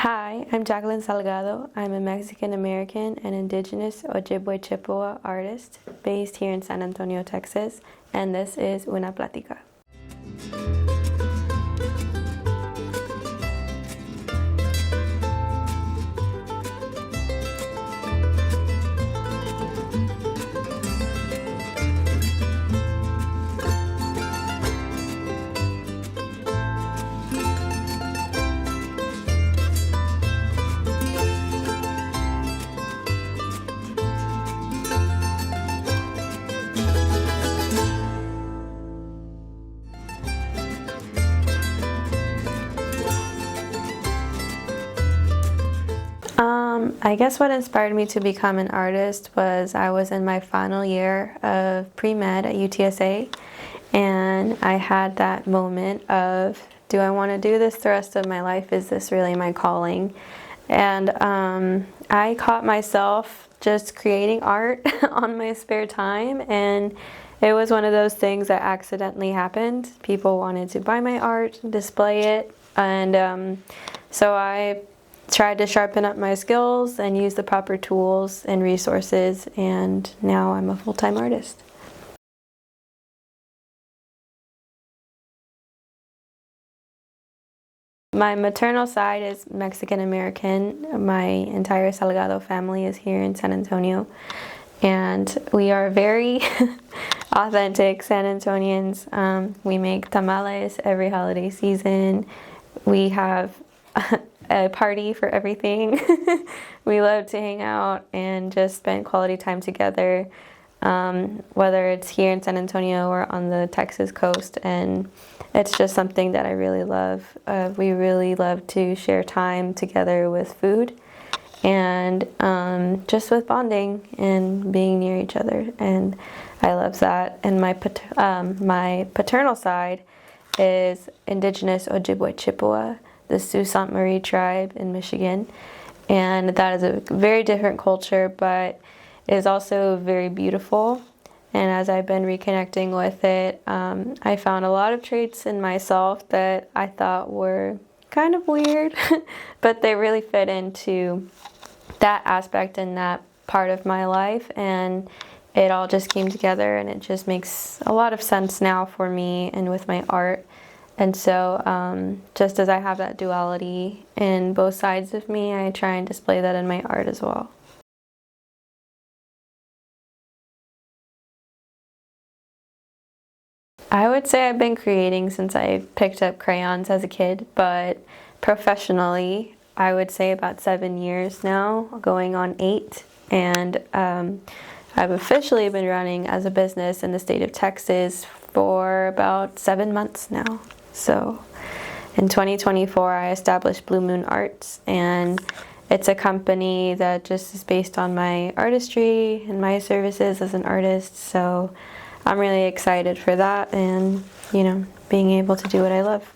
Hi, I'm Jacquelyn Salgado. I'm a Mexican-American and Indigenous Ojibwe Chippewa artist based here in San Antonio, Texas, and this is Una Plática. I guess what inspired me to become an artist was I was in my final year of pre-med at UTSA, and I had that moment of, do I want to do this the rest of my life? Is this really my calling? And I caught myself just creating art on my spare time, and it was one of those things that accidentally happened. People wanted to buy my art, display it, and so I tried to sharpen up my skills and use the proper tools and resources, and now I'm a full-time artist. My maternal side is Mexican-American. My entire Salgado family is here in San Antonio, and we are very authentic San Antonians. We make tamales every holiday season. We have a party for everything. We love to hang out and just spend quality time together, whether it's here in San Antonio or on the Texas coast, and it's just something that I really love. We really love to share time together with food and just with bonding and being near each other, and I love that. And my paternal side is Indigenous Ojibwe Chippewa, the Sault Ste. Marie tribe in Michigan, and that is a very different culture, but is also very beautiful. And as I've been reconnecting with it, I found a lot of traits in myself that I thought were kind of weird, but they really fit into that aspect and that part of my life, and it all just came together, and it just makes a lot of sense now for me and with my art. And so just as I have that duality in both sides of me, I try and display that in my art as well. I would say I've been creating since I picked up crayons as a kid, but professionally, I would say about 7 years now, going on 8. And I've officially been running as a business in the state of Texas for about 7 months now. So in 2024, I established Blue Moon Arts, and it's a company that just is based on my artistry and my services as an artist. So I'm really excited for that, and being able to do what I love.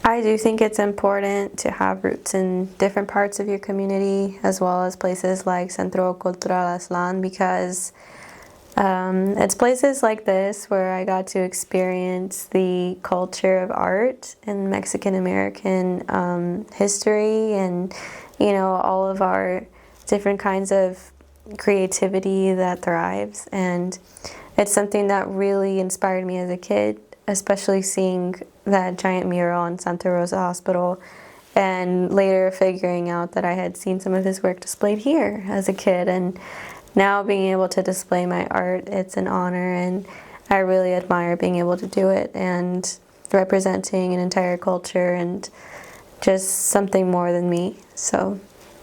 I do think it's important to have roots in different parts of your community, as well as places like Centro Cultural Aslan, because it's places like this where I got to experience the culture of art and Mexican-American history, and all of our different kinds of creativity that thrives. And it's something that really inspired me as a kid, especially seeing that giant mural in Santa Rosa Hospital, and later figuring out that I had seen some of his work displayed here as a kid. And now being able to display my art, it's an honor, and I really admire being able to do it and representing an entire culture and just something more than me. So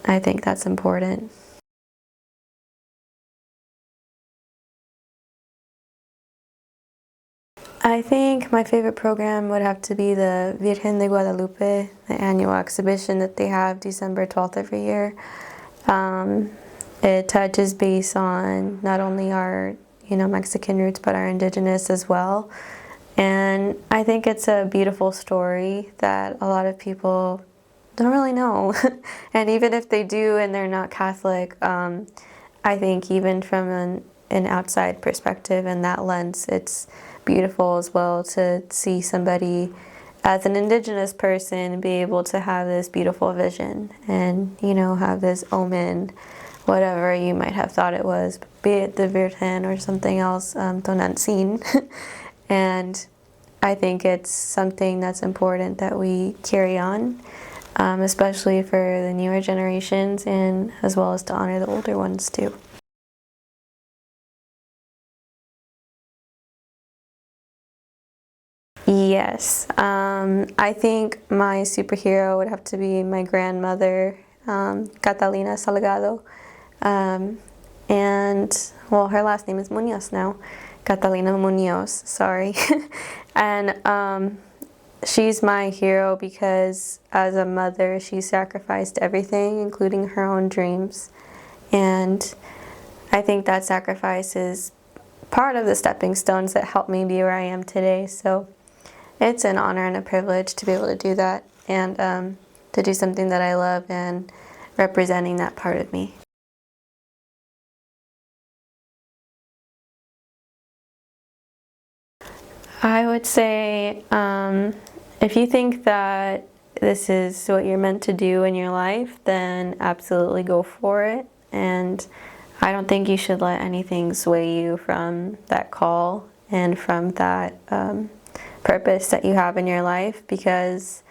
I think that's important. I think my favorite program would have to be the Virgen de Guadalupe, the annual exhibition that they have December 12th every year. It touches base on not only our Mexican roots, but our indigenous as well. And I think it's a beautiful story that a lot of people don't really know. And even if they do and they're not Catholic, I think even from an outside perspective and that lens, it's beautiful as well to see somebody as an indigenous person be able to have this beautiful vision and, you know, have this omen, whatever you might have thought it was, be it the Virgen or something else, Tonantzin. And I think it's something that's important that we carry on, especially for the newer generations and as well as to honor the older ones too. Yes, I think my superhero would have to be my grandmother, Catalina Salgado, and well, her last name is Munoz now, Catalina Munoz, sorry. And she's my hero because as a mother, she sacrificed everything, including her own dreams. And I think that sacrifice is part of the stepping stones that helped me be where I am today. So it's an honor and a privilege to be able to do that and to do something that I love and representing that part of me. I would say if you think that this is what you're meant to do in your life, then absolutely go for it. And I don't think you should let anything sway you from that call and from that purpose that you have in your life, because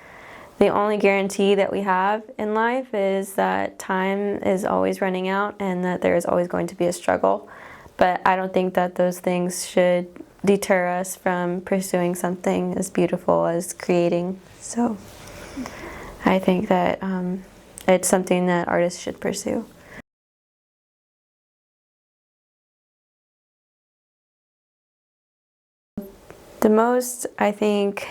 the only guarantee that we have in life is that time is always running out and that there is always going to be a struggle. But I don't think that those things should deter us from pursuing something as beautiful as creating. So I think that it's something that artists should pursue. The most, I think,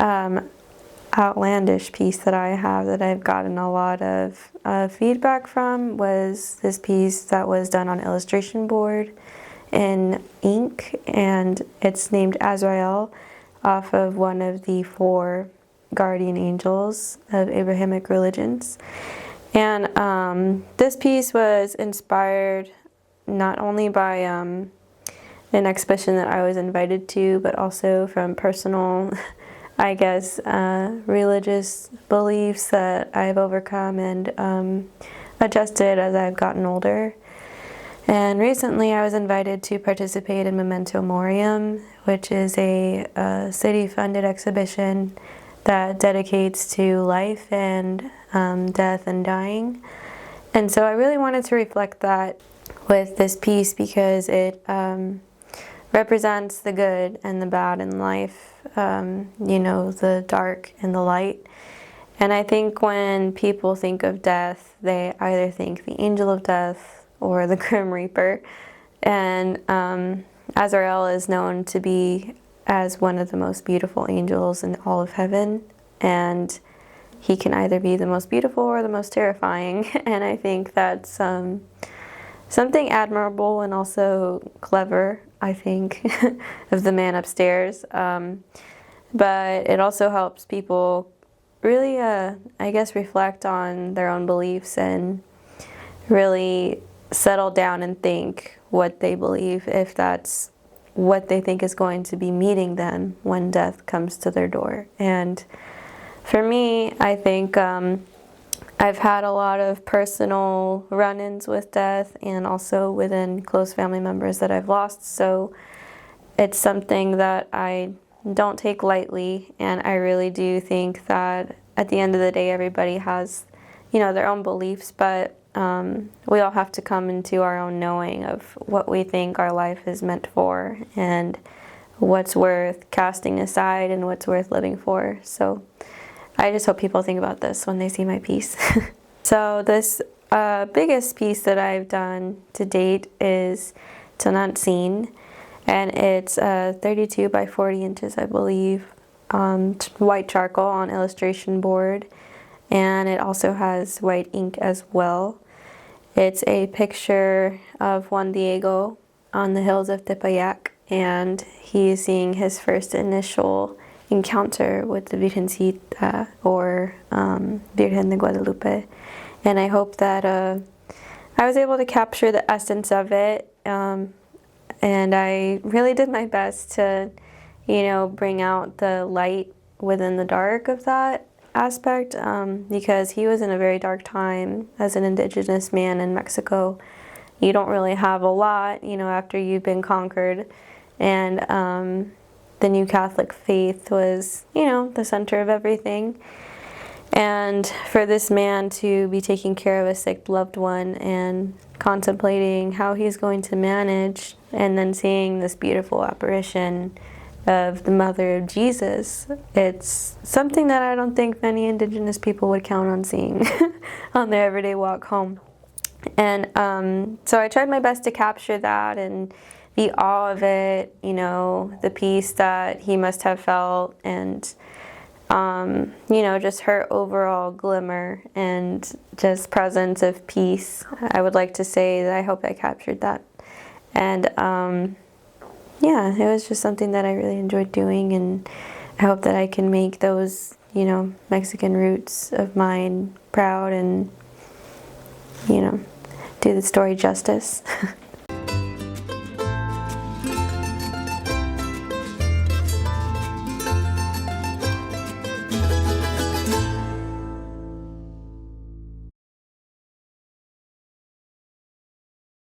outlandish piece that I have that I've gotten a lot of feedback from was this piece that was done on illustration board in ink, and it's named Azrael, off of one of the 4 guardian angels of Abrahamic religions. And this piece was inspired not only by an exhibition that I was invited to, but also from personal, I guess, religious beliefs that I've overcome and adjusted as I've gotten older. And recently I was invited to participate in Memento Morium, which is a city-funded exhibition that dedicates to life and death and dying. And so I really wanted to reflect that with this piece because it represents the good and the bad in life, you know, the dark and the light. And I think when people think of death, they either think the angel of death or the Grim Reaper. And Azrael is known to be as one of the most beautiful angels in all of heaven. And he can either be the most beautiful or the most terrifying. And I think that's something admirable and also clever, I think, of the man upstairs. But it also helps people really, I guess, reflect on their own beliefs and really settle down and think what they believe, if that's what they think is going to be meeting them when death comes to their door. And for me, I think I've had a lot of personal run-ins with death and also within close family members that I've lost. So it's something that I don't take lightly, and I really do think that at the end of the day, everybody has, you know, their own beliefs, but we all have to come into our own knowing of what we think our life is meant for and what's worth casting aside and what's worth living for. So I just hope people think about this when they see my piece. So this biggest piece that I've done to date is Tonantzin, and it's 32 by 40 inches, I believe, white charcoal on illustration board, and it also has white ink as well. It's a picture of Juan Diego on the hills of Tepeyac, and he is seeing his first initial encounter with the Virgencita, or Virgen de Guadalupe. And I hope that I was able to capture the essence of it, and I really did my best to you know, bring out the light within the dark of that aspect, because he was in a very dark time as an indigenous man in Mexico. You don't really have a lot, you know, after you've been conquered. And the new Catholic faith was, you know, the center of everything. And for this man to be taking care of a sick loved one and contemplating how he's going to manage, and then seeing this beautiful apparition of the mother of Jesus, it's something that I don't think many indigenous people would count on seeing on their everyday walk home. And so I tried my best to capture that and the awe of it, you know, the peace that he must have felt, and you know, just her overall glimmer and just presence of peace. I would like to say that I hope I captured that. And yeah, it was just something that I really enjoyed doing, and I hope that I can make those, you know, Mexican roots of mine proud and, you know, do the story justice.